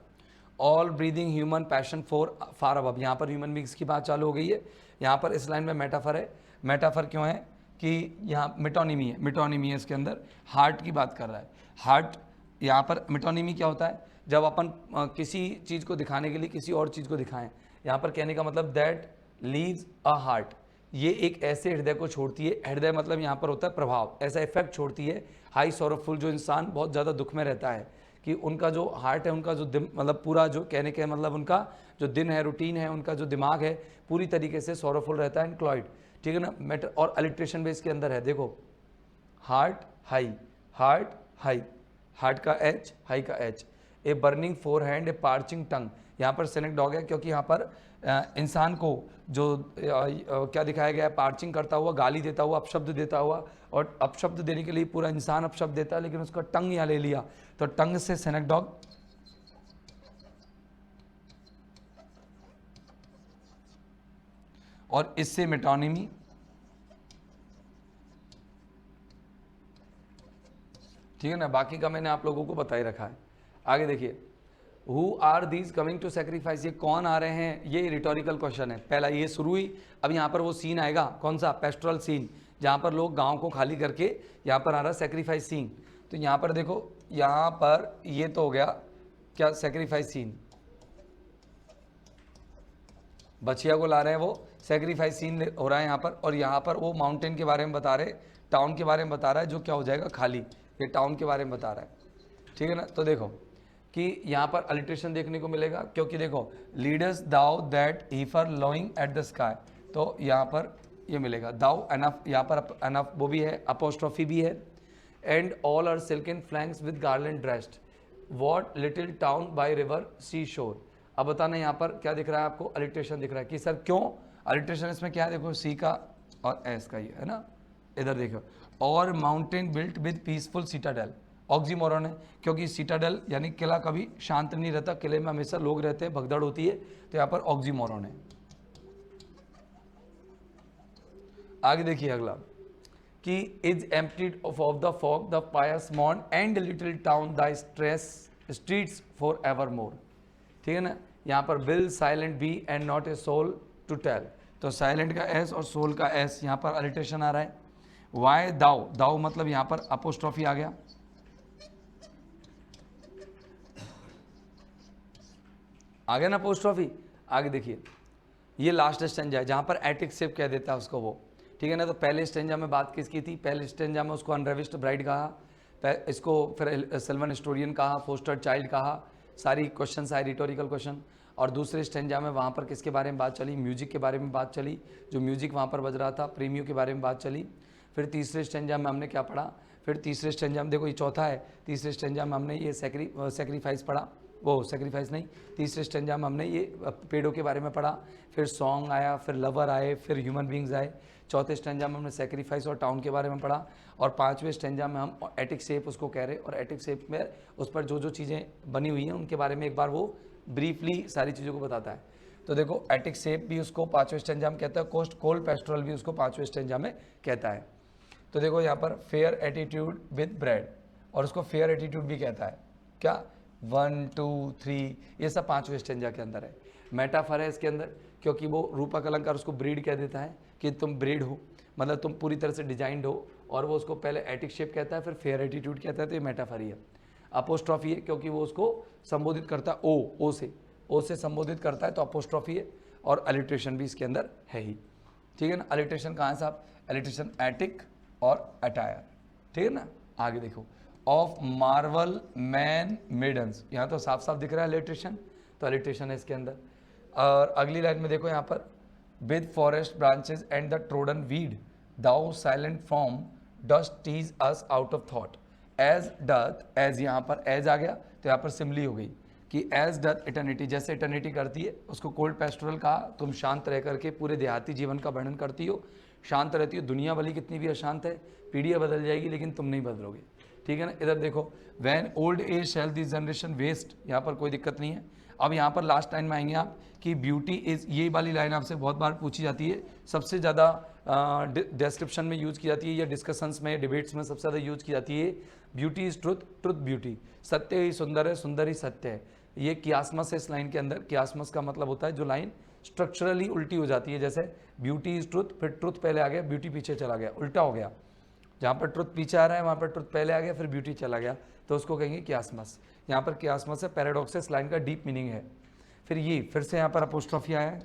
All breathing human passion for far above, यहाँ पर ह्यूमन बींग्स की बात चालू हो गई है। यहाँ पर इस लाइन में मेटाफर है, मेटाफर क्यों है, कि यहाँ मिटोनिमी है इसके अंदर, हार्ट की बात कर रहा है। हार्ट यहाँ पर मिटोनिमी क्या होता है, जब अपन किसी चीज़ को दिखाने के लिए किसी और चीज़ को दिखाएं, यहाँ पर कहने का मतलब दैट लीव्स अ हार्ट, ये एक ऐसे हृदय को छोड़ती है, हृदय मतलब यहाँ पर होता है प्रभाव, ऐसा इफेक्ट छोड़ती है। हाई सॉरोफुल, जो इंसान बहुत ज़्यादा दुख में रहता है, कि उनका जो हार्ट है, उनका जो मतलब पूरा जो कहने के मतलब उनका जो दिन है, रूटीन है, उनका जो दिमाग है पूरी तरीके से सॉरोफुल रहता है एंड क्लॉइड, ठीक है ना। मेटर और अलिट्रेशन बेस के अंदर है, देखो heart high, heart high, heart का एच, हाई का H, a burning forehead, a parching tongue, यहाँ पर सेनेक डॉग है क्योंकि यहाँ पर इंसान को जो क्या दिखाया गया है, पार्चिंग करता हुआ, गाली देता हुआ, अपशब्द देता हुआ, और अपशब्द देने के लिए पूरा इंसान अपशब्द देता है, लेकिन उसका टंग यहाँ ले लिया, तो टंग से सेनेक डॉग। और इससे मेटोनिमी, ठीक है ना। बाकी का मैंने आप लोगों को बता ही रखा है। आगे देखिए, who are these coming to sacrifice, ये कौन आ रहे हैं, ये रिटोरिकल क्वेश्चन है। पहला ये शुरू हुई, अब यहाँ पर वो सीन आएगा, कौन सा, पेस्टोरल सीन, जहाँ पर लोग गांव को खाली करके यहाँ पर आ रहा है सेक्रीफाइस सीन। तो यहाँ पर देखो, यहाँ पर ये तो हो गया क्या, सेक्रीफाइस सीन, बछिया को ला रहे हैं, वो सेक्रीफाइस सीन हो रहा है यहाँ पर। और यहाँ पर वो माउंटेन के बारे में बता रहे, टाउन के बारे में बता रहा है, जो क्या हो जाएगा खाली, ये टाउन के बारे में बता रहा है, ठीक है ना। तो देखो कि यहाँ पर अलिट्रेशन देखने को मिलेगा, क्योंकि देखो leaders thou that heifer lowing at the sky, तो यहाँ पर ये मिलेगा दाउ एनफ, यहाँ पर एनफ वो भी है, अपोस्ट्रोफी भी है, and all are silken flanks with garland dressed, what little town by river sea shore. अब बताना यहाँ पर क्या दिख रहा है आपको, अलिट्रेशन दिख रहा है कि सर क्यों अलिट्रेशन, इसमें क्या है, देखो सी का और एस का ही है ना, इधर देखो, और mountain built with peaceful citadel, oxymoron है, क्योंकि सीटाडेल यानी किला कभी शांत नहीं रहता, किले में हमेशा लोग रहते हैं, भगदड़ होती है, तो यहाँ पर ऑक्सीमोरन है। आगे देखिए अगला, कि is emptied of the fog the pious morn and little town the stress streets for ever more, ठीक है ना। यहाँ पर will silent be and not a soul to tell, तो साइलेंट का एस और सोल का एस, यहाँ पर अलिट्रेशन आ रहा है। वाई दाउ, दाउ मतलब यहाँ पर अपोस्ट्रोफी आ गया, आगे ना अपोस्ट्रोफी। आगे देखिए, ये लास्ट स्टेंजा है जहाँ पर एटिक सेप कह देता है उसको वो, ठीक है ना। तो पहले स्टेंजा में बात किसकी थी, पहले स्टेंजा में उसको अनरेविस्ड ब्राइड कहा, इसको फिर सिल्वन हिस्टोरियन कहा, फोस्टर्ड चाइल्ड कहा, सारी क्वेश्चन आए रिटोरिकल क्वेश्चन। और दूसरे स्टेंजा में वहाँ पर किसके बारे में बात चली, म्यूजिक के बारे में बात चली, जो म्यूजिक वहाँ पर बज रहा था, प्रेमियों के बारे में बात चली। फिर तीसरे स्टेंजा में हमने क्या पढ़ा, फिर तीसरे स्टेंजा में देखो ये चौथा है, तीसरे स्टेंजा में हमने ये सेक्रीफाइस पढ़ा, वो सेक्रीफाइस नहीं, तीसरे स्टेंजा में हमने ये पेड़ों के बारे में पढ़ा, फिर सॉन्ग आया, फिर लवर आए, फिर ह्यूमन बींग्स आए। चौथे स्टेंजा में हमने सेक्रीफाइस और टाउन के बारे में पढ़ा, और पांचवें स्टेंजा में हम एटिक शेप उसको कह रहे, और एटिक शेप में उस पर जो जो चीज़ें बनी हुई हैं उनके बारे में एक बार वो ब्रीफली सारी चीज़ों को बताता है। तो देखो एटिक शेप भी उसको पाँचवें स्टेंजा में कहता है, कोस्ट कोल्ड पेस्टोरल भी उसको पाँचवें स्टेंजा में कहता है। तो देखो यहाँ पर फेयर एटीट्यूड विद ब्रेड, और उसको फेयर एटीट्यूड भी कहता है, क्या 1 2 3, ये सब पाँचवें स्टेंजा के अंदर है। मेटाफर है इसके अंदर, क्योंकि वो रूपक अलंकार उसको ब्रीड कह देता है कि तुम ब्रीड हो, मतलब तुम पूरी तरह से डिजाइंड हो, और वो उसको पहले एटिक शेप कहता है, फिर फेयर एटीट्यूड कहता है, तो ये मेटाफर ही है। अपोस्ट्रॉफी है क्योंकि वो उसको संबोधित करता है ओ से संबोधित करता है, तो अपोस्ट्रॉफी है। और अलिट्रेशन भी इसके अंदर है ही, ठीक है ना। अलिट्रेशन कहाँ है साहब, अलिट्रेशन एटिक और अटायर, ठीक है ना। आगे देखो, ऑफ मार्वल मैन मेडन्स, यहाँ तो साफ साफ दिख रहा है अलिट्रेशन, तो अलिट्रेशन है इसके अंदर। और अगली लाइन में देखो यहाँ पर, with forest branches and the trodden weed thou silent form dost tease us out of thought, as doth, as यहाँ पर एज आ गया, तो यहाँ पर सिमली हो गई कि एज डथ इटर्निटी, जैसे इटर्निटी करती है, उसको कोल्ड पेस्टोरल कहा, तुम शांत रह करके पूरे देहाती जीवन का वर्णन करती हो, शांत रहती हो, दुनिया भली कितनी भी अशांत है, पीढ़ियाँ बदल जाएगी लेकिन तुम नहीं बदलोगे, ठीक है ना। इधर देखो, when old age shall this generation waste, यहाँ पर कोई दिक्कत नहीं है। अब यहाँ पर लास्ट लाइन में आएंगे आप कि ब्यूटी इज, ये वाली लाइन आपसे बहुत बार पूछी जाती है, सबसे ज़्यादा डिस्क्रिप्शन में यूज़ की जाती है, या डिस्कशंस में, डिबेट्स में सबसे ज़्यादा यूज़ की जाती है। Beauty is truth, truth beauty, सत्य ही सुंदर है, सुंदर ही सत्य है। ये कियासमस है इस लाइन के अंदर, कियासमस का मतलब होता है जो लाइन स्ट्रक्चरली उल्टी हो जाती है, जैसे ब्यूटी इज ट्रुथ, फिर ट्रुथ पहले आ गया, ब्यूटी पीछे चला गया, उल्टा हो गया। जहाँ पर ट्रुथ पीछे आ रहा है वहाँ पर ट्रुथ पहले आ गया, फिर ब्यूटी चला गया, तो उसको कहेंगे कियास्मस। यहाँ पर कियास्मस है, पैराडॉक्सिस लाइन का डीप मीनिंग है। फिर ये फिर से यहाँ पर अपोस्ट्रोफी आया है,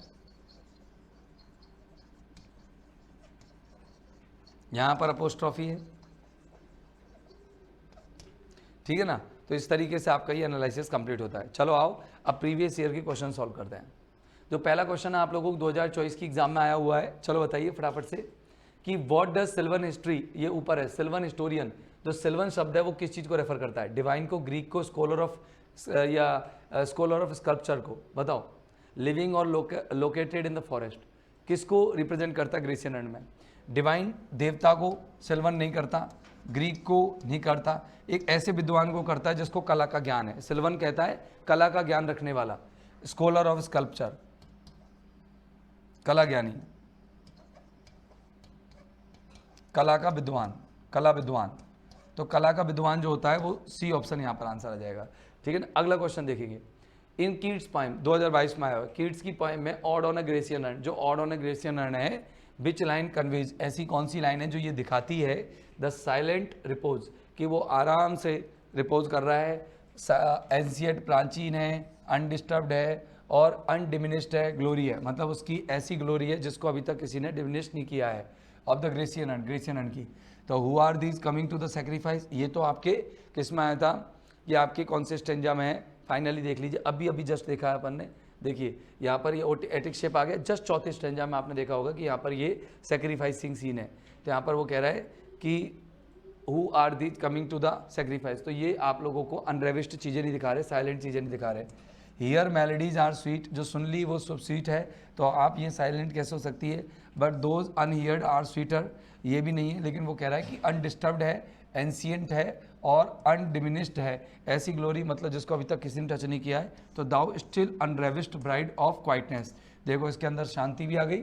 यहाँ पर अपोस्ट्रोफी है, ठीक है ना। तो इस तरीके से आपका ये एनालिसिस कंप्लीट होता है। चलो आओ अब प्रीवियस ईयर के क्वेश्चन सॉल्व करते हैं। जो पहला क्वेश्चन है आप लोगों को 2024 की एग्जाम में आया हुआ है, चलो बताइए फटाफट से कि व्हाट डज सिल्वन हिस्ट्री, ये ऊपर है सिल्वन हिस्टोरियन, जो सिल्वन शब्द है वो किस चीज़ को रेफर करता है? डिवाइन को, ग्रीक को, स्कॉलर ऑफ या स्कॉलर ऑफ स्कल्पचर को? बताओ। लिविंग और लोकेटेड इन द फॉरेस्ट किसको रिप्रेजेंट करता है ग्रीसियन एंड में? डिवाइन देवता को सिल्वन नहीं करता, ग्रीक को नहीं करता, एक ऐसे विद्वान को करता है जिसको कला का ज्ञान है। सिल्वन कहता है कला का ज्ञान रखने वाला, स्कॉलर ऑफ स्कल्पचर कला ज्ञानी, कला का विद्वान, कला विद्वान। तो कला का विद्वान जो होता है वो सी ऑप्शन यहाँ पर आंसर आ जाएगा, ठीक है ना। अगला क्वेश्चन देखेंगे, इन कीट्स पोएम 2022 में आया हुआ, कीट्स की पोएम में ode on a Grecian urn, जो ode on a Grecian urn है, विच लाइन कन्वेज, ऐसी कौन सी लाइन है जो ये दिखाती है द साइलेंट रिपोज, कि वो आराम से रिपोज कर रहा है, एंशिएंट प्राचीन है, अनडिस्टर्ब्ड है और अनडिमिनिश्ड है, ग्लोरी है, मतलब उसकी ऐसी ग्लोरी है जिसको अभी तक किसी ने डिमिनिश नहीं किया है, of the Grecian urn, Grecian urn की। तो who are these coming to the sacrifice, ये तो आपके किस में आया था, ये आपके कौन से स्टेंजा में है, फाइनली देख लीजिए, अभी जस्ट देखा है अपन ने। देखिए यहाँ पर ये एटिक शेप आ गया, जस्ट चौथे स्टेंजा में आपने देखा होगा कि यहाँ पर ये सेक्रीफाइसिंग सीन है। तो यहाँ पर वो कह रहा है कि who are the coming to the sacrifice, तो ये आप लोगों को अनरेविस्ड चीज़ें नहीं दिखा रहे, साइलेंट चीज़ें नहीं दिखा रहे। हियर मेलोडीज आर स्वीट, जो सुन ली वो सब स्वीट है, तो आप ये साइलेंट कैसे हो सकती है? But those unheard are sweater, ये भी नहीं है, लेकिन वो कह रहा है कि अनडिस्टर्ब्ड है, एंशिएंट है और अनडिमिनिश्ड है, ऐसी ग्लोरी मतलब जिसको अभी तक किसी ने टच नहीं किया है। तो दाउ स्टिल अनरेविस्ड ब्राइड ऑफ क्वाइटनेस, देखो इसके अंदर शांति भी आ गई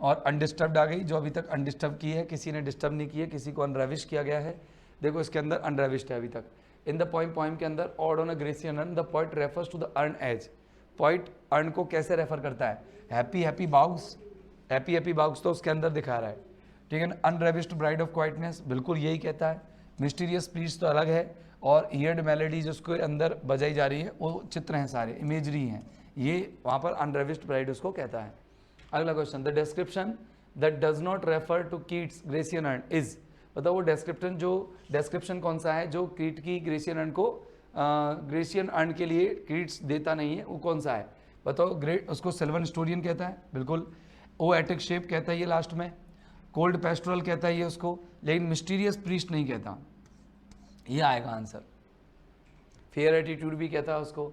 और अनडिस्टर्ब्ड आ गई, जो अभी तक अनडिस्टर्ब की है, किसी ने डिस्टर्ब नहीं किया, किसी को अनरेविश किया गया है। देखो इसके अंदर अनरेविश्ड है अभी तक। इन द पोइम के अंदर ode on a Grecian urn, the poet refers to the urn as, poet urn को कैसे रेफर करता है? Happy happy boughs, happy happy boughs तो उसके अंदर दिखा रहा है, ठीक है ना। अनरेविश्ड ब्राइड ऑफ क्वाइटनेस बिल्कुल यही कहता है। मिस्टीरियस प्रीस्ट तो अलग है, और ईयर्ड मेलोडीज उसके अंदर बजाई जा रही है, वो चित्र हैं सारे, इमेजरी हैं, ये वहाँ पर अनरेविश्ड ब्राइड उसको कहता है। अगला question, the description that does not refer to Keats Grecian urn is, बताओ वो डिस्क्रिप्शन कौन सा है जो कीट की ग्रेसियन अर्न को ग्रेसियन अर्न के लिए कीट्स देता नहीं है, वो कौन सा है? बताओ। ग्रेट उसको सिल्वन हिस्टोरियन कहता है, बिल्कुल। ओ एटिक शेप कहता है ये लास्ट में, कोल्ड पेस्टोरल कहता है ये उसको, लेकिन मिस्टीरियस प्रीस्ट नहीं कहता, ये आएगा आंसर। फेयर एटीट्यूड भी कहता है उसको।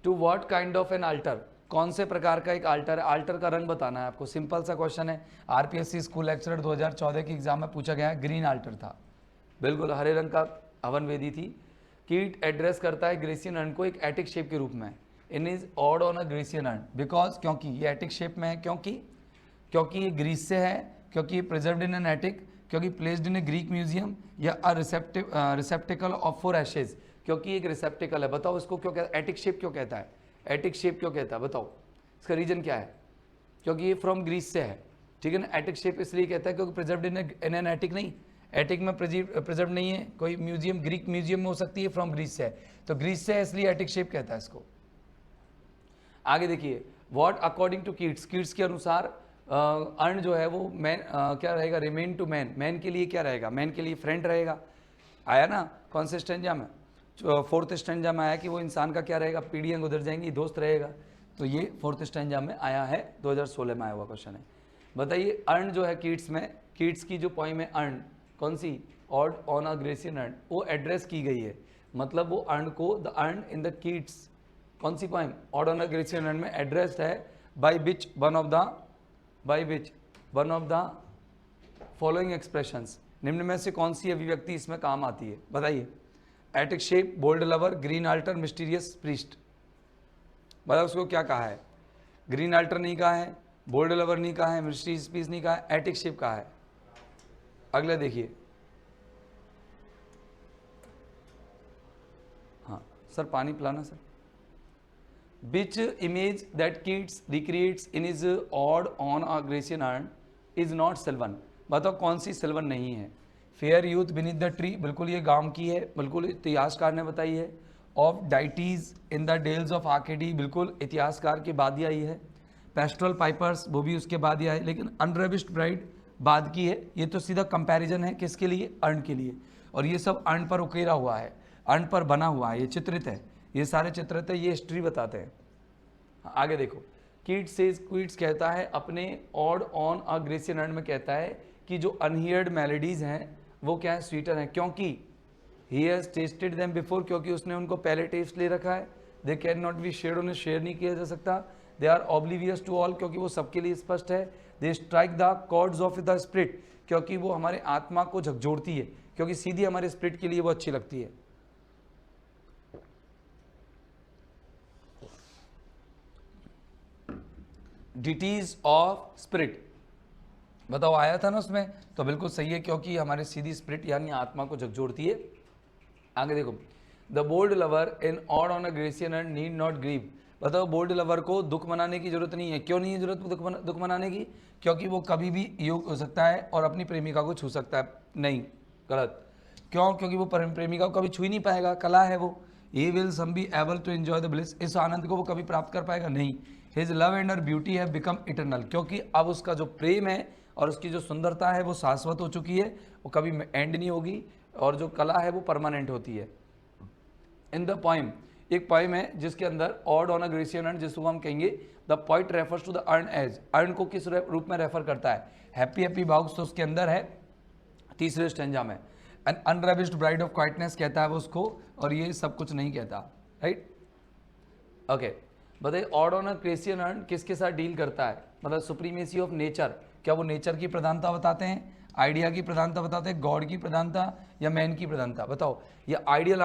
To what kind of an altar, कौन से प्रकार का एक आल्टर है? आल्टर का रंग बताना है आपको, सिंपल सा क्वेश्चन है, आरपीएससी स्कूल लेक्चरर 2014 की एग्जाम में पूछा गया है, ग्रीन आल्टर था, बिल्कुल हरे रंग का हवन वेदी थी। कीट एड्रेस करता है ग्रेसियन अर्न को एक एटिक शेप के रूप में, in is ode on a Grecian urn, because क्योंकि ये एटिक शेप में है, क्योंकि ये ग्रीस से है, क्योंकि ये प्रिजर्व्ड इन एन एटिक, क्योंकि placed in A Greek museum, या अ रिसेप्टिकल ऑफ फोर एशेज, क्योंकि एक रिसेप्टिकल है। बताओ इसको क्यों कहता है, एटिक शेप क्यों कहता है? एटिक शेप क्यों कहता है बताओ, इसका रीजन क्या है? क्योंकि ये फ्रॉम ग्रीस से है, ठीक है ना। एटिक शेप इसलिए कहता है क्योंकि प्रिजर्व्ड इन एन एटिक नहीं, एटिक में प्रिजर्व नहीं है, कोई म्यूजियम ग्रीक म्यूजियम में हो सकती है, फ्रॉम ग्रीस से है, तो ग्रीस से है इसलिए एटिक शेप कहता है इसको। आगे देखिए, what according to Keats, Keats के अनुसार अर्न जो है वो मैन क्या रहेगा? रिमेन टू मैन, मैन के लिए क्या रहेगा? मैन के लिए फ्रेंड रहेगा, आया ना कौन से स्टेंजा में? फोर्थ स्टेंजा में आया कि वो इंसान का क्या रहेगा? पीढ़ियाँ गुजर जाएंगी, दोस्त रहेगा, तो ये फोर्थ स्टेंजा में आया है, 2016 में आया हुआ क्वेश्चन है। बताइए अर्न जो है कीट्स में, कीट्स की जो पोइम है अर्न, कौन सी? Ode on a Grecian urn, वो एड्रेस की गई है, मतलब वो अर्न को, the urn in the Keats, कौन सी poem? Ode on a Grecian urn में एड्रेस्ड है, by which one of the following expressions, निम्न में से कौन सी अभिव्यक्ति इसमें काम आती है? बताइए। Attic shape, bold lover, green altar, mysterious priest, मतलब उसको क्या कहा है? ग्रीन आल्टर नहीं कहा है, बोल्ड लवर नहीं कहा है, मिस्टीरियस प्रीस्ट नहीं कहा है, एटिक शेप कहा है। अगले देखिए, हाँ सर पानी पिलाना sir. Which image that Keats recreates in his Ode on a Grecian urn is not Sylvan? बताओ कौन सी सिल्वन नहीं है? Fair youth beneath the tree, बिल्कुल ये गांव की है, बिल्कुल इतिहासकार ने बताई है. Of deities in the dales of Arcady, बिल्कुल इतिहासकार के बाद ही आई है. पेस्ट्रल पाइपर्स, वो भी उसके बाद ही आए, लेकिन अनरेविस्ड ब्राइड बाद की है. ये तो सीधा कंपैरिजन है किसके लिए? अर्न के लिए. और ये सब अर्न पर उकेरा हुआ है, अर्न पर बना हुआ है, ये चित्रित है, ये सारे चित्रित है, ये हिस्ट्री बताते हैं. आगे देखो, कीट्स कहता है अपने odd on a Grecian urn में कहता है कि जो अनहियर्ड मेलोडीज हैं वो क्या है? स्वीटर हैं. क्योंकि he has tasted them before, क्योंकि उसने उनको पहले टेस्ट ले रखा है. They can not be share, उन्हें शेयर नहीं किया जा सकता. They are oblivious to all, क्योंकि वो सबके लिए स्पष्ट है. They strike the chords of the spirit, क्योंकि वो हमारे आत्मा को झकझोरती है, क्योंकि सीधी हमारे स्पिरिट के लिए वो अच्छी लगती है. डिटीज ऑफ स्पिरिट, बताओ आया था ना उसमें, तो बिल्कुल सही है, क्योंकि हमारे सीधी स्पिरिट यानी आत्मा को झकझोरती है. आगे देखो, the bold lover in ode on a Grecian urn need not grieve. बताओ बोल्ड लवर को दुख मनाने की जरूरत नहीं है. क्यों नहीं है जरूरत दुख मनाने की? क्योंकि वो कभी भी योग हो सकता है और अपनी प्रेमिका को छू सकता है. नहीं, गलत. क्यों? क्योंकि वो प्रेमिका को कभी छू ही नहीं पाएगा, कला है वो. He will some be able to enjoy the bliss, इस आनंद को वो कभी प्राप्त कर पाएगा नहीं. His love and her beauty have become eternal, क्योंकि अब उसका जो प्रेम है और उसकी जो सुंदरता है वो शाश्वत हो चुकी है, वो कभी एंड नहीं होगी. और जो कला है वो परमानेंट होती है. इन द पोइम, एक पोइम है जिसके अंदर ode on a Grecian urn, जिसको हम कहेंगे the poet refers to the urn as, urn को किस रूप में रेफर करता है? हैप्पी हैप्पी बाउक्स, तो उसके अंदर है तीसरे स्टेंजा में. एन अनरेविस्ड ब्राइड ऑफ क्वाइटनेस कहता है वो उसको, और ये सब कुछ नहीं कहता. Right, okay. बताइए ode on a Grecian urn किसके साथ डील करता है? मतलब सुप्रीमेसी ऑफ नेचर, क्या वो नेचर की प्रधानता बताते हैं, आइडिया की प्रधानता बताते हैं, गॉड की प्रधानता या मैन की प्रधानता? बताओ. ये आइडियल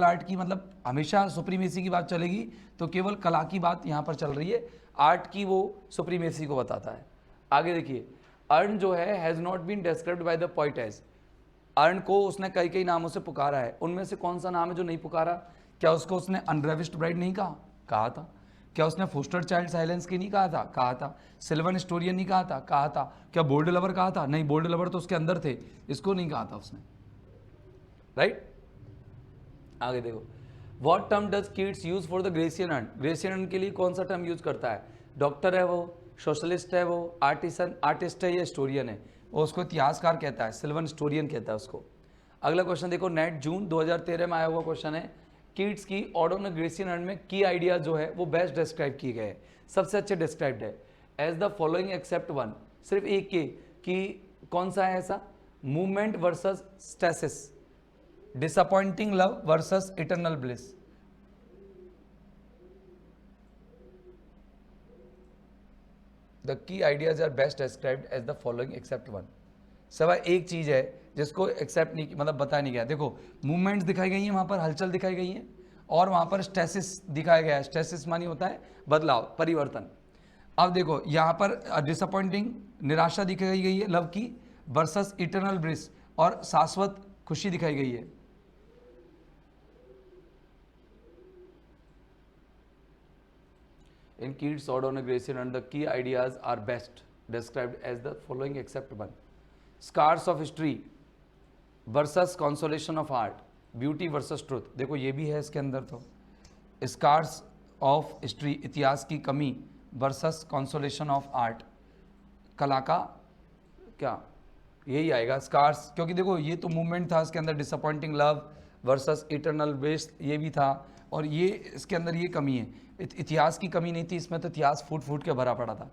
आर्ट की मतलब हमेशा सुप्रीमेसी की बात चलेगी, तो केवल कला की बात यहाँ पर चल रही है. आर्ट की वो सुप्रीमेसी को बताता है. आगे देखिए, अर्न जो है has not been described by the poet as, urn को उसने कई कई नामों से पुकारा है. उनमें से कौन सा नाम है जो नहीं पुकारा? क्या उसको उसने अनरेविस्ड ब्राइड नहीं कहा था? क्या उसने फोस्टर चाइल्ड साइलेंस की नहीं कहा था? सिल्वन स्टोरियन नहीं कहा था? क्या बोल्ड लवर कहा था? नहीं, बोल्ड लवर तो उसके अंदर थे, इसको नहीं कहा था उसने. राइट, आगे देखो, what term does Keats use for the Grecian urn? Grecian urn के लिए कौन सा टर्म यूज करता है? डॉक्टर है वो, सोशलिस्ट है वो, आर्टिस्ट है या स्टोरियन है? वो उसको इतिहासकार कहता है, सिल्वन स्टोरियन कहता है उसको. अगला क्वेश्चन देखो, नेट जून 2013 में आया हुआ क्वेश्चन है. कीट्स की odd on a Grecian urn में की आइडिया जो है वो बेस्ट डिस्क्राइब किए गए, सबसे अच्छे डिस्क्राइब्ड है as the following except one. सिर्फ एक के कि कौन सा है ऐसा? Movement versus stasis, disappointing love versus eternal bliss. The key ideas are best described as the following except one. सवा एक चीज है जिसको एक्सेप्ट नहीं, मतलब बताया नहीं गया. देखो, मूवमेंट्स दिखाई गई हैं वहां पर, हलचल दिखाई गई है, और वहां पर स्टेसिस दिखाया गया है. स्टेसिस मानी होता है बदलाव, परिवर्तन. अब देखो यहाँ पर डिसअपॉइंटिंग, निराशा दिखाई गई है लव की, वर्सेस इटर्नल ब्लिस, और शाश्वत खुशी दिखाई गई है. In Keats' Ode on a Grecian Urn, the key ideas are best described as the following except one. Scars of history versus consolation of art, beauty versus truth. देखो ये भी है इसके अंदर. तो स्कार्स ऑफ हिस्ट्री, इतिहास की कमी, वर्सेस कॉन्सोलेशन ऑफ आर्ट, कला का क्या, यही आएगा स्कार्स. क्योंकि देखो ये तो मूवमेंट था, इसके अंदर disappointing love versus eternal bliss ये भी था, और ये इसके अंदर ये कमी है. इतिहास की कमी नहीं थी इसमें, तो इतिहास फूट फूट के भरा पड़ा था.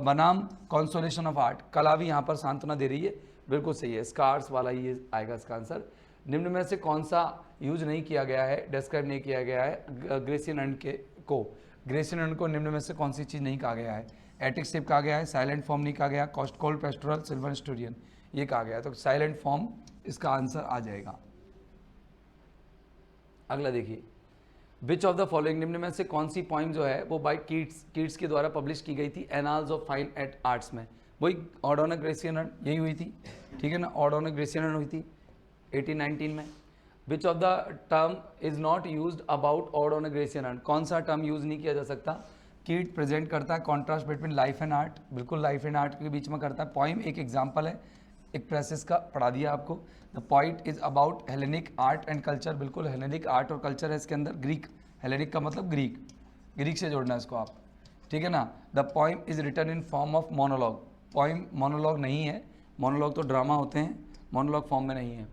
बनाम कॉन्सोलेशन ऑफ आर्ट, कला भी यहाँ पर सांत्वना दे रही है. बिल्कुल सही है, स्कार्स वाला ये आएगा इसका आंसर. निम्न में से कौन सा यूज नहीं किया गया है, डिस्क्राइब नहीं किया गया है ग्रेसियन अर्न ग्रेसियन अर्न को निम्न में से कौन सी चीज़ नहीं कहा गया है? एटिक शेप कहा गया है, साइलेंट फॉर्म नहीं कहा गया, कोल्ड पेस्टोरल, सिल्वर स्टोरियन ये कहा गया है. तो साइलेंट फॉर्म इसका आंसर आ जाएगा. अगला देखिए, विच ऑफ द फॉलोइंग, निम्न में से कौन सी पोइम जो है वो बाय कीट्स के द्वारा पब्लिश की गई थी एनाल्स ऑफ फाइन आर्ट्स में? वही odd on a Grecian earn यही हुई थी, ठीक है ना, odd on a Grecian earn हुई थी 1819 में. Which of the term is not use about odd on a Grecian earn, कौन सा टर्म यूज नहीं किया जा सकता? कीट प्रेजेंट करता है contrast between life and art, बिल्कुल लाइफ एंड आर्ट के बीच में करता है। पॉइम एक एग्जाम्पल है, एक प्रेसिस का पढ़ा दिया आपको। The point is about Hellenic art and culture, बिल्कुल हेलेनिक आर्ट और कल्चर है इसके अंदर। ग्रीक, हेलेनिक का मतलब ग्रीक, ग्रीक से जोड़ना है इसको आप, ठीक है ना। The poem is written in form of monologue, poem monologue नहीं है, मोनोलॉग तो ड्रामा होते हैं, मोनोलॉग फॉर्म में नहीं है।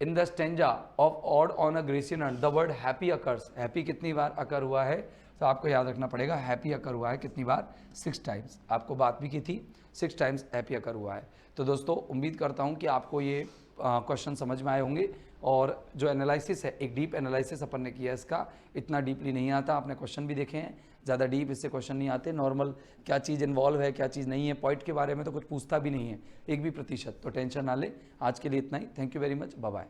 In the stanza of odd on a Grecian urn the word happy occurs, happy कितनी बार अकर हुआ है? तो आपको याद रखना पड़ेगा, हैप्पी अकर हुआ है कितनी बार? 6 टाइम्स। आपको बात भी की थी, 6 टाइम्स हैप्पी अकर हुआ है। तो दोस्तों उम्मीद करता हूँ कि आपको ये क्वेश्चन समझ में आए होंगे, और जो एनालिसिस है, एक डीप एनालिसिस अपन ने किया इसका, इतना डीपली नहीं आता, आपने क्वेश्चन भी देखे हैं, ज़्यादा डीप इससे क्वेश्चन नहीं आते, नॉर्मल क्या चीज़ इन्वॉल्व है क्या चीज़ नहीं है, पॉइंट के बारे में तो कुछ पूछता भी नहीं है 1 भी प्रतिशत, तो टेंशन ना ले। आज के लिए इतना ही, thank you very much, bye bye.